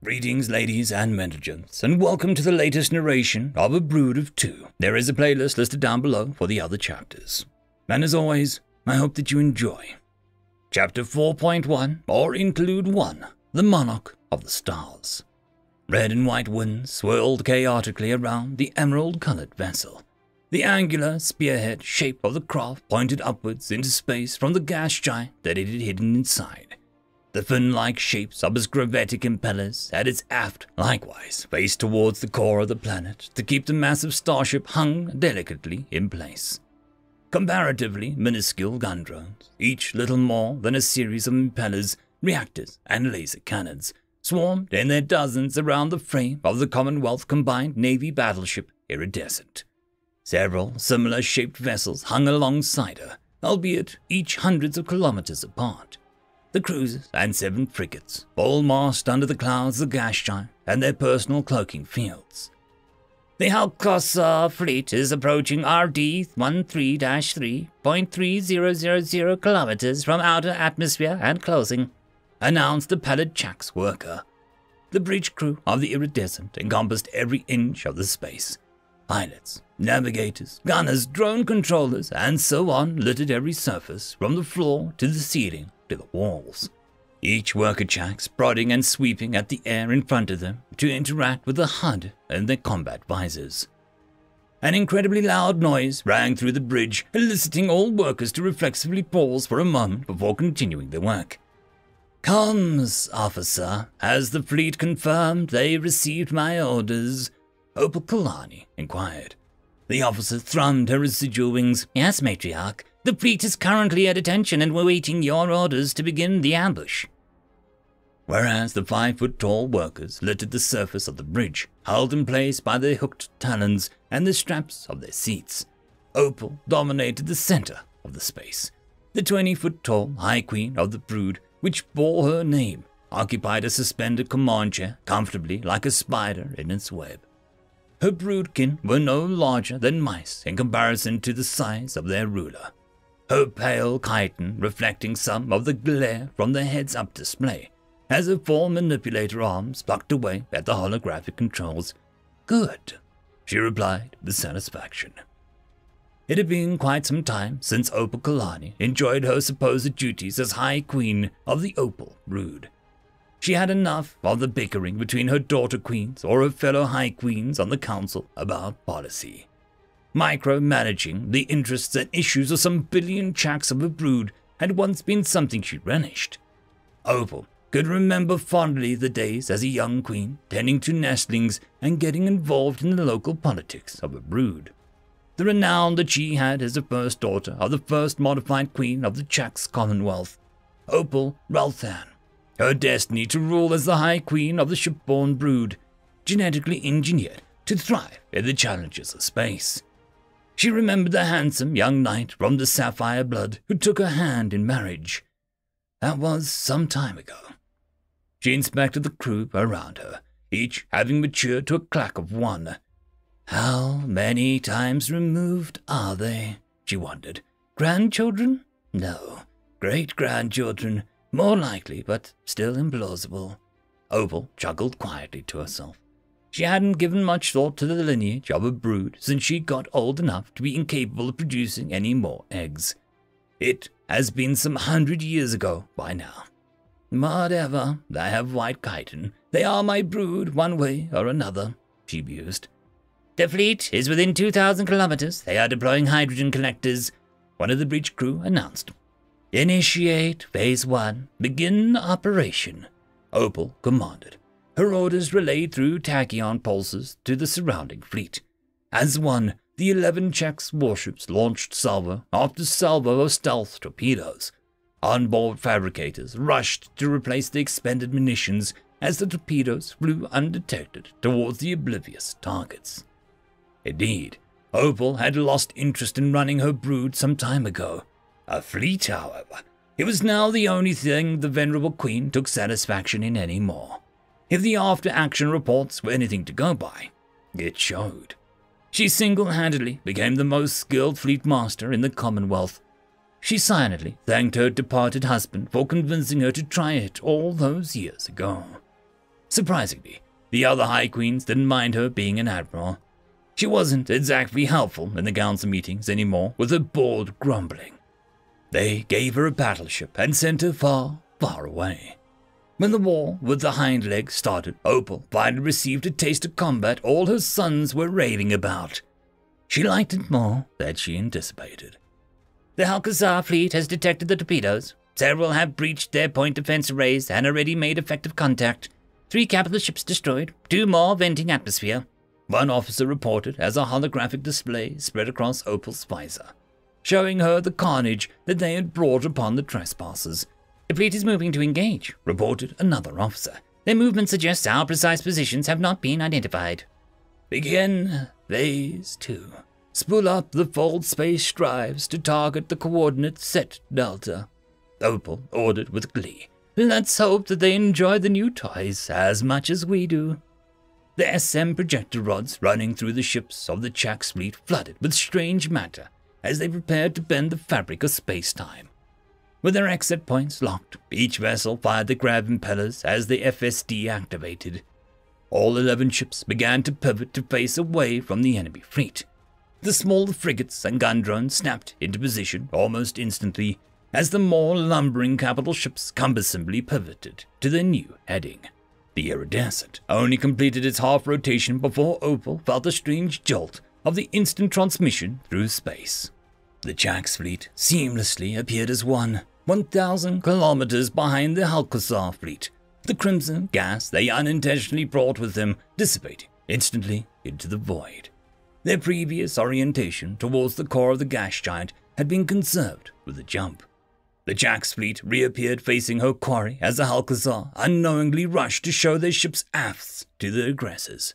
Greetings, ladies and gents, and welcome to the latest narration of A Brood of Two. There is a playlist listed down below for the other chapters. And as always, I hope that you enjoy. Chapter 4.1, or Interlude 1, The Monarch of the Stars. Red and white winds swirled chaotically around the emerald-colored vessel. The angular spearhead shape of the craft pointed upwards into space from the gas giant that it had hidden inside. The fin-like shapes of its gravitic impellers at its aft likewise faced towards the core of the planet to keep the massive starship hung delicately in place. Comparatively minuscule gun drones, each little more than a series of impellers, reactors, and laser cannons, swarmed in their dozens around the frame of the Commonwealth Combined Navy battleship Iridescent. Several similar-shaped vessels hung alongside her, albeit each hundreds of kilometers apart. The cruisers and 7 frigates, all massed under the clouds of the gas giant and their personal cloaking fields. The Halkos fleet is approaching RD 13-3.3000 kilometers from outer atmosphere and closing, announced the pallid Chak's worker. The bridge crew of the Iridescent encompassed every inch of the space. Pilots, navigators, gunners, drone controllers, and so on littered every surface from the floor to the ceiling to the walls. Each worker Chaks prodding and sweeping at the air in front of them to interact with the HUD and their combat visors. An incredibly loud noise rang through the bridge, eliciting all workers to reflexively pause for a moment before continuing their work. "Comms, officer, has the fleet confirmed they received my orders?" Kalani inquired. The officer thrummed her residual wings. "Yes, matriarch. The fleet is currently at attention and we're waiting your orders to begin the ambush." Whereas the 5-foot-tall workers littered the surface of the bridge, held in place by their hooked talons and the straps of their seats, Opal dominated the center of the space. The 20-foot-tall High Queen of the Brood, which bore her name, occupied a suspended command chair comfortably like a spider in its web. Her broodkin were no larger than mice in comparison to the size of their ruler, her pale chitin reflecting some of the glare from the heads-up display, as her 4 manipulator arms plucked away at the holographic controls. "Good," she replied with satisfaction. It had been quite some time since Opal Kalani enjoyed her supposed duties as High Queen of the Opal Brood. She had enough of the bickering between her daughter queens or her fellow High Queens on the council about policy. Micromanaging the interests and issues of some billion Chaks of a brood had once been something she relished. Opal could remember fondly the days as a young queen, tending to nestlings and getting involved in the local politics of a brood. The renown that she had as the first daughter of the first modified queen of the Chaks Commonwealth, Opal Ralthan. Her destiny to rule as the High Queen of the shipborne brood, genetically engineered to thrive in the challenges of space. She remembered the handsome young knight from the sapphire blood who took her hand in marriage. That was some time ago. She inspected the crew around her, each having matured to a clack of 1. How many times removed are they? She wondered. Grandchildren? No. Great-grandchildren. More likely, but still implausible. Opal chuckled quietly to herself. She hadn't given much thought to the lineage of a brood since she got old enough to be incapable of producing any more eggs. It has been some 100 years ago by now. Whatever, I have white chitin. They are my brood one way or another, she mused. The fleet is within 2,000 kilometers. They are deploying hydrogen collectors, one of the bridge crew announced. Initiate Phase 1. Begin operation, Opal commanded, her orders relayed through tachyon pulses to the surrounding fleet. As one, the 11 Chaks warships launched salvo after salvo of stealth torpedoes. Onboard fabricators rushed to replace the expended munitions as the torpedoes flew undetected towards the oblivious targets. Indeed, Opal had lost interest in running her brood some time ago. A fleet, however, it was now the only thing the venerable queen took satisfaction in any more. If the after-action reports were anything to go by, it showed. She single-handedly became the most skilled fleet master in the Commonwealth. She silently thanked her departed husband for convincing her to try it all those years ago. Surprisingly, the other High Queens didn't mind her being an admiral. She wasn't exactly helpful in the council meetings anymore with her bored grumbling. They gave her a battleship and sent her far, far away. When the war with the hind legs started, Opal finally received a taste of combat all her sons were raving about. She liked it more than she anticipated. The Alcazar fleet has detected the torpedoes. Several have breached their point defense arrays and already made effective contact. 3 capital ships destroyed, 2 more venting atmosphere. One officer reported as a holographic display spread across Opal's visor, showing her the carnage that they had brought upon the trespassers. The fleet is moving to engage, reported another officer. Their movement suggests our precise positions have not been identified. Begin Phase 2. Spool up the fold space drives to target the coordinate set delta. Opal ordered with glee. Let's hope that they enjoy the new toys as much as we do. The SM projector rods running through the ships of the ch.4 fleet flooded with strange matter as they prepared to bend the fabric of space-time. With their exit points locked, each vessel fired the grav impellers as the FSD activated. All 11 ships began to pivot to face away from the enemy fleet. The small frigates and gun drones snapped into position almost instantly as the more lumbering capital ships cumbersomely pivoted to their new heading. The iridescent only completed its half rotation before Opal felt a strange jolt of the instant transmission through space. The ch.4 fleet seamlessly appeared as one, 1,000 kilometers behind the Alcazar fleet, the crimson gas they unintentionally brought with them dissipating instantly into the void. Their previous orientation towards the core of the gas giant had been conserved with a jump. The ch.4 fleet reappeared facing her quarry as the Alcazar unknowingly rushed to show their ship's aft's to the aggressors.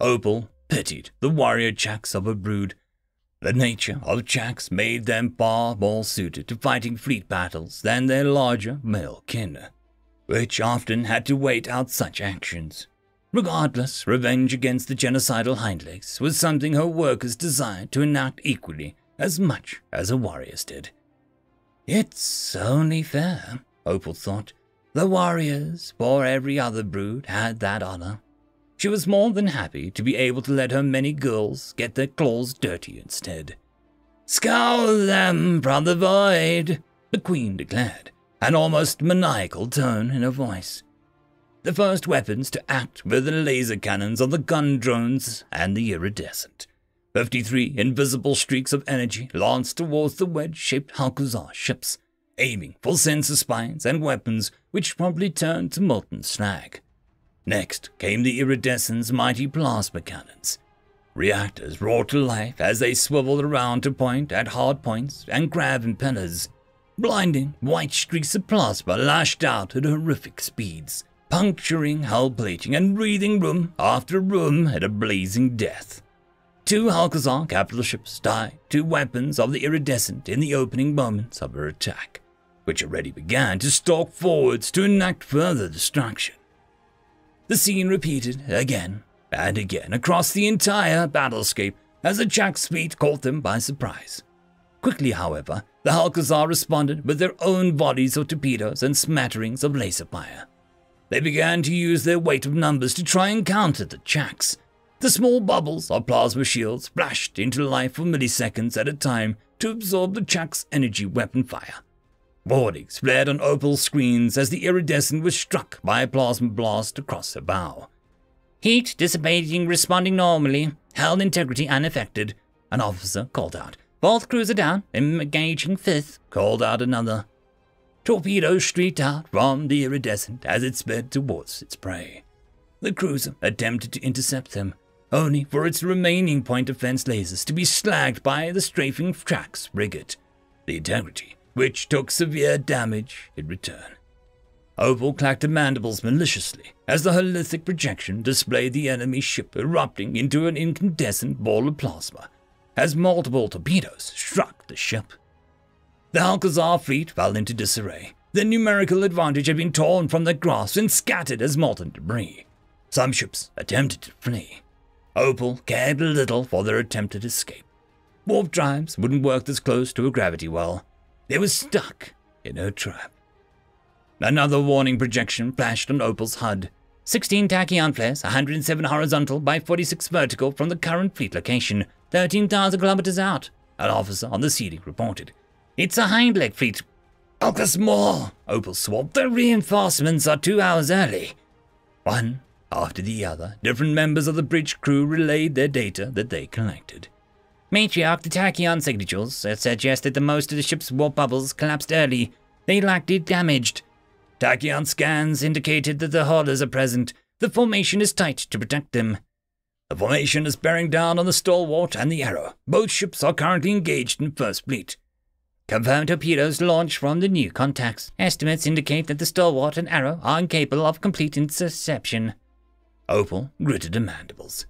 Opal pitied the warrior ch.4s of her brood. The nature of ch.4s made them far more suited to fighting fleet battles than their larger male kin, which often had to wait out such actions. Regardless, revenge against the genocidal hindlegs was something her workers desired to enact equally as much as her warriors did. It's only fair, Opal thought. The warriors, for every other brood, had that honor. She was more than happy to be able to let her many girls get their claws dirty instead. Scour them from the void, the queen declared, an almost maniacal tone in her voice. The first weapons to act were the laser cannons on the gun drones and the iridescent. 53 invisible streaks of energy lanced towards the wedge-shaped Alcazar ships, aiming for sensor spines and weapons which promptly turned to molten slag. Next came the iridescent's mighty plasma cannons. Reactors roared to life as they swiveled around to point at hard points and grav impellers. Blinding white streaks of plasma lashed out at horrific speeds, puncturing hull plating and breathing room after room at a blazing death. 2 Alcazar capital ships died to weapons of the iridescent in the opening moments of her attack, which already began to stalk forwards to enact further destruction. The scene repeated again and again across the entire battlescape as the ch.4 fleet caught them by surprise. Quickly, however, the Alcazar responded with their own volleys of torpedoes and smatterings of laser fire. They began to use their weight of numbers to try and counter the ch.4s. The small bubbles of plasma shields flashed into life for milliseconds at a time to absorb the ch.4's energy weapon fire. Warnings flared on Opal's screens as the iridescent was struck by a plasma blast across her bow. Heat dissipating, responding normally, hull integrity unaffected, an officer called out. 4th cruiser down, engaging 5th, called out another. Torpedoes streaked out from the iridescent as it sped towards its prey. The cruiser attempted to intercept them, only for its remaining point defense lasers to be slagged by the strafing ch.4's frigate, the integrity, which took severe damage in return. Opal clacked her mandibles maliciously as the holothic projection displayed the enemy ship erupting into an incandescent ball of plasma as multiple torpedoes struck the ship. The Alcazar fleet fell into disarray. Their numerical advantage had been torn from their grasp and scattered as molten debris. Some ships attempted to flee. Opal cared little for their attempted escape. Warp drives wouldn't work this close to a gravity well. They were stuck in her trap. Another warning projection flashed on Opal's HUD. 16 tachyon flares, 107 horizontal by 46 vertical from the current fleet location, 13,000 kilometers out, an officer on the ceiling reported. It's a hind leg fleet. Focus more, Opal swabbed. The reinforcements are 2 hours early. One after the other, different members of the bridge crew relayed their data that they collected. Matriarch, the tachyon signatures suggest that the most of the ship's warp bubbles collapsed early. They lacked it damaged. Tachyon scans indicated that the haulers are present. The formation is tight to protect them. The formation is bearing down on the Stalwart and the Arrow. Both ships are currently engaged in First Fleet. Confirmed torpedoes launched from the new contacts. Estimates indicate that the Stalwart and Arrow are incapable of complete interception. Opal gritted her mandibles.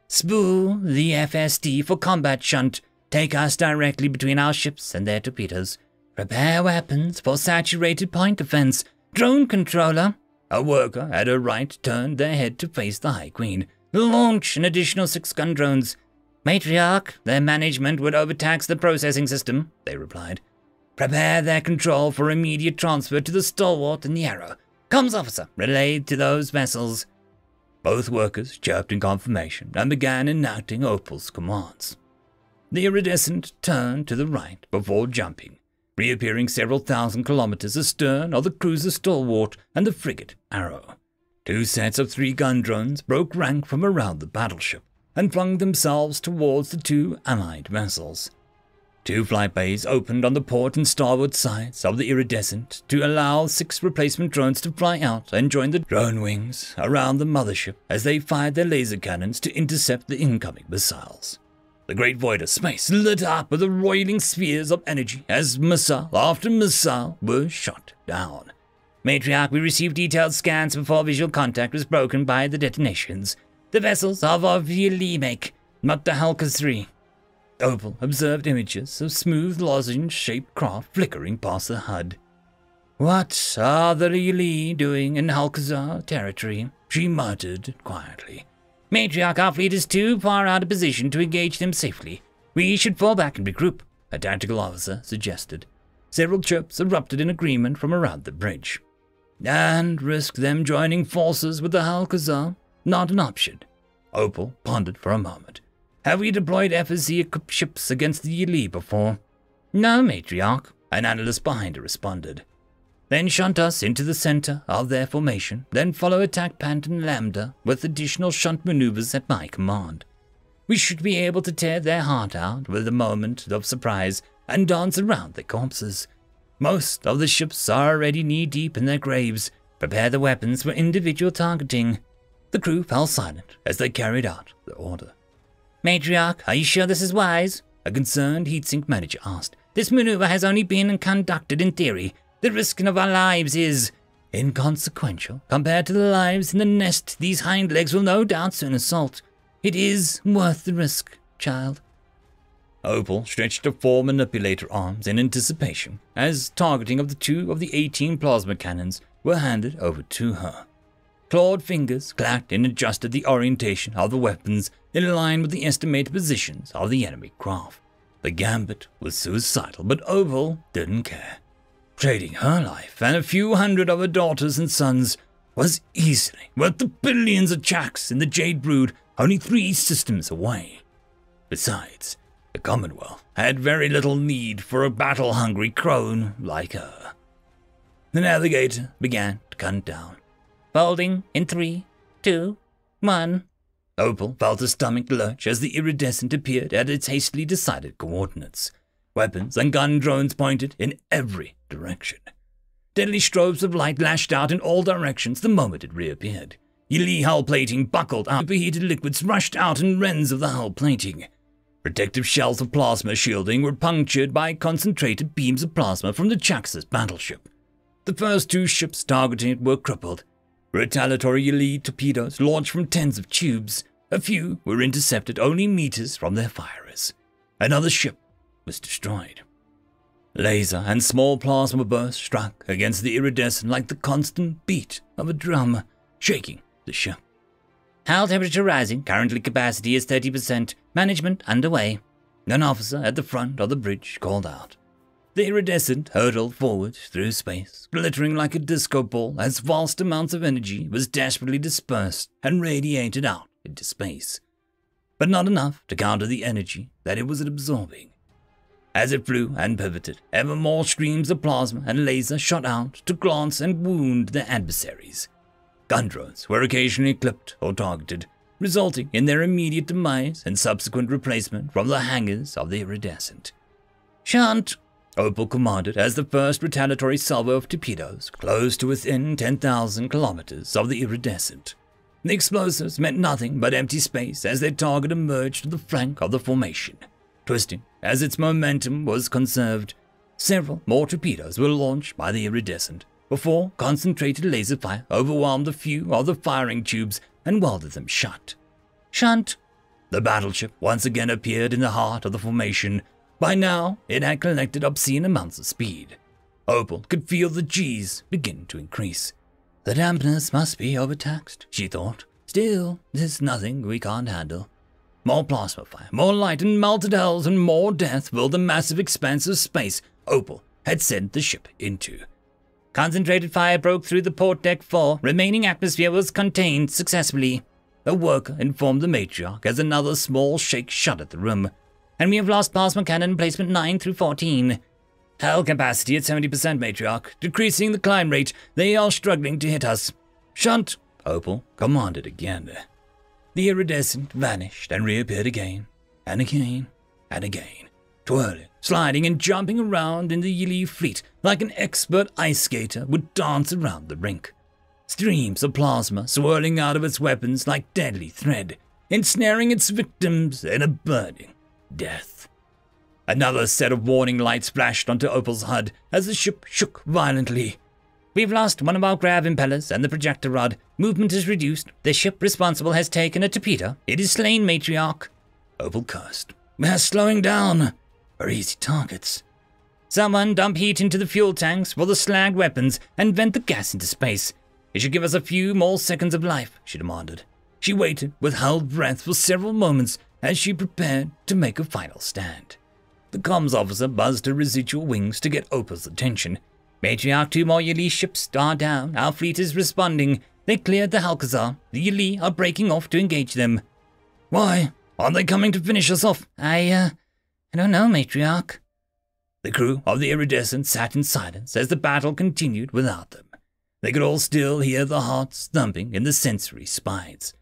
Spoo the FSD for combat shunt. Take us directly between our ships and their torpedoes. Prepare weapons for saturated point defense. Drone controller. A worker at her right turned their head to face the High Queen. Launch an additional 6 gun drones. Matriarch, their management would overtax the processing system, they replied. Prepare their control for immediate transfer to the Stalwart and the Arrow. Comms officer, relayed to those vessels. Both workers chirped in confirmation and began enacting Opal's commands. The iridescent turned to the right before jumping, reappearing several thousand kilometers astern of the cruiser Stalwart and the frigate Arrow. 2 sets of 3 gun drones broke rank from around the battleship and flung themselves towards the 2 allied vessels. 2 flight bays opened on the port and starboard sides of the iridescent to allow 6 replacement drones to fly out and join the drone wings around the mothership as they fired their laser cannons to intercept the incoming missiles. The great void of space lit up with the roiling spheres of energy as missile after missile were shot down. Matriarch, we received detailed scans before visual contact was broken by the detonations. The vessels are of Lynae make, not the Halka 3. Opal observed images of smooth lozenge-shaped craft flickering past the HUD. What are the Lynae doing in Halkazar territory? She muttered quietly. Matriarch, our fleet is too far out of position to engage them safely. We should fall back and regroup, a tactical officer suggested. Several chirps erupted in agreement from around the bridge. And risk them joining forces with the Halkazar? Not an option. Opal pondered for a moment. Have we deployed FSC-equipped ships against the Lynae before? No, Matriarch, an analyst behind her responded. Then shunt us into the center of their formation, then follow attack Panton Lambda with additional shunt maneuvers at my command. We should be able to tear their heart out with a moment of surprise and dance around their corpses. Most of the ships are already knee-deep in their graves. Prepare the weapons for individual targeting. The crew fell silent as they carried out the order. Matriarch, are you sure this is wise? A concerned heatsink manager asked. This maneuver has only been conducted in theory. The risk of our lives is inconsequential compared to the lives in the nest these hind legs will no doubt soon assault. It is worth the risk, child. Opal stretched her 4 manipulator arms in anticipation as targeting of the 2 of the 18 plasma cannons were handed over to her. Clawed fingers clacked and adjusted the orientation of the weapons in line with the estimated positions of the enemy craft. The gambit was suicidal, but Opal didn't care. Trading her life and a few hundred of her daughters and sons was easily worth the billions of chacks in the Jade Brood only 3 systems away. Besides, the Commonwealth had very little need for a battle-hungry crone like her. The navigator began to count down. Folding in 3, 2, 1. Opal felt her stomach lurch as the iridescent appeared at its hastily decided coordinates. Weapons and gun drones pointed in every direction. Deadly strobes of light lashed out in all directions the moment it reappeared. Lynae hull plating buckled out. Superheated liquids rushed out in rends of the hull plating. Protective shells of plasma shielding were punctured by concentrated beams of plasma from the Chax's battleship. The first 2 ships targeted were crippled. Retaliatory Lynae torpedoes launched from tens of tubes. A few were intercepted only meters from their firers. Another ship was destroyed. Laser and small plasma bursts struck against the iridescent like the constant beat of a drum, shaking the ship. Hull temperature rising, currently capacity is 30%, management underway. An officer at the front of the bridge called out. The iridescent hurtled forward through space, glittering like a disco ball as vast amounts of energy was desperately dispersed and radiated out into space. But not enough to counter the energy that it was absorbing. As it flew and pivoted, ever more streams of plasma and laser shot out to glance and wound their adversaries. Gun drones were occasionally clipped or targeted, resulting in their immediate demise and subsequent replacement from the hangars of the iridescent. "Shunt!" Opal commanded as the first retaliatory salvo of torpedoes closed to within 10,000 kilometers of the iridescent. The explosives meant nothing but empty space as their target emerged to the flank of the formation. Twisting as its momentum was conserved, several more torpedoes were launched by the iridescent before concentrated laser fire overwhelmed a few of the firing tubes and welded them shut. "Shunt!" The battleship once again appeared in the heart of the formation. By now, it had collected obscene amounts of speed. Opal could feel the G's begin to increase. The dampness must be overtaxed, she thought. Still, there's nothing we can't handle. More plasma fire, more light and melted hells, and more death filled the massive expanse of space Opal had sent the ship into. Concentrated fire broke through the port deck 4. Remaining atmosphere was contained successfully. A worker informed the matriarch as another small shake shut at the room. And we have lost plasma cannon placement 9 through 14. Hull capacity at 70%, matriarch. Decreasing the climb rate. They are struggling to hit us. "Shunt!" Opal commanded again. The iridescent vanished and reappeared again, and again, and again, twirling, sliding, and jumping around in the Lynae fleet like an expert ice skater would dance around the rink. Streams of plasma swirling out of its weapons like deadly thread, ensnaring its victims in a burning death. Another set of warning lights flashed onto Opal's HUD as the ship shook violently. "We've lost one of our grav impellers and the projector rod. Movement is reduced. The ship responsible has taken a torpedo. It is slain, matriarch." Opal cursed. "We're slowing down. We're easy targets." "Someone dump heat into the fuel tanks for the slagged weapons and vent the gas into space. It should give us a few more seconds of life," she demanded. She waited with held breath for several moments as she prepared to make a final stand. The comms officer buzzed her residual wings to get Opal's attention. "Matriarch, 2 more Lynae ships are down. Our fleet is responding. They cleared the Halkazar. The Lynae are breaking off to engage them." "Why? Aren't they coming to finish us off?" I don't know, matriarch." The crew of the iridescent sat in silence as the battle continued without them. They could all still hear the hearts thumping in the sensory spines.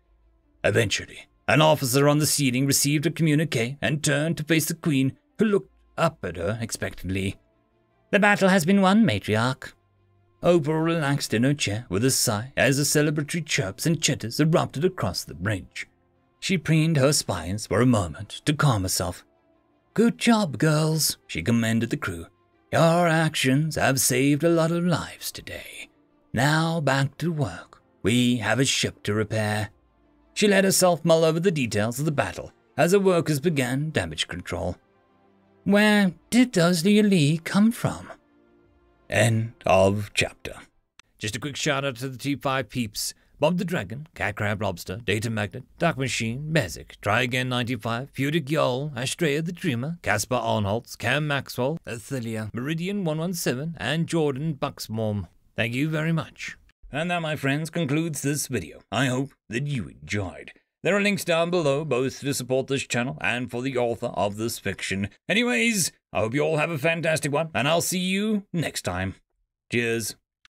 Eventually, an officer on the seating received a communique and turned to face the Queen, who looked up at her expectantly. "The battle has been won, matriarch." Opal relaxed in her chair with a sigh as the celebratory chirps and chitters erupted across the bridge. She preened her spines for a moment to calm herself. "Good job, girls," she commended the crew. "Your actions have saved a lot of lives today. Now back to work. We have a ship to repair." She let herself mull over the details of the battle as her workers began damage control. Where did those Lynae come from? End of chapter. Just a quick shout out to the T5 peeps. Bob the Dragon, Cat Crab Lobster, Data Magnet, Dark Machine, Bezic, Try Again 95, Pudic Yol, Astrea the Dreamer, Casper Arnholtz, Cam Maxwell, Ithilia, Meridian 117, and Jordan Bucksmorm. Thank you very much. And that, my friends, concludes this video. I hope that you enjoyed. There are links down below, both to support this channel and for the author of this fiction. Anyways, I hope you all have a fantastic one, and I'll see you next time. Cheers.